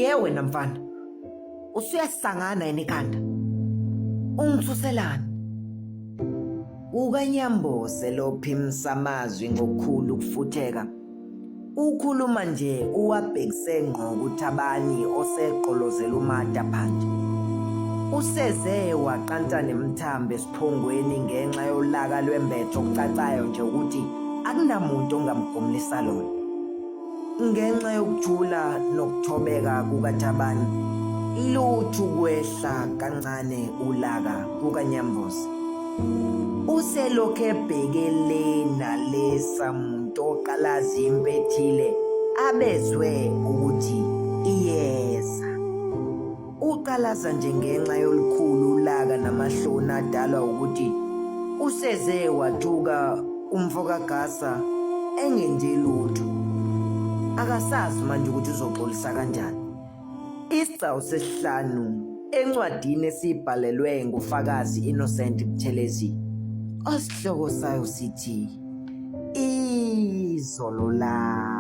wena mfana, usuyasangana yini ekhanda? Ungithuselani? UkaNyambose lo phimisa amazwi ngokukhulu ukufutheka. Ukhuluma nje uwabhekise ngqo kuThabani oseqolozela uMata phansi. Useze waqanta nemthambo esiphongweni ngenxa yolaka lwembetho okucacayo nje ukuthi akunamuntu ongamgomlisa lona. Ngenxa yokujula nokuthobeka kukaThabani, lutho kwehla kancane ulaka kukaNyambose. Uselokhu ebhekele nalesa muntu oqalaza impethile abezwe ukuthi iyeza. Uqalaza nje ngenxa yolukhulu ulaka namahloni adalwa ukuthi useze wathuka umfo kaGasa engenze lutho. Akasazi manje ukuthi uzoxolisa kanjani. Isigcawu sesihlanu encwadini esibhalelwe ngufakazi Innocent Buthelezi, osihloko sayo sithi izolo la.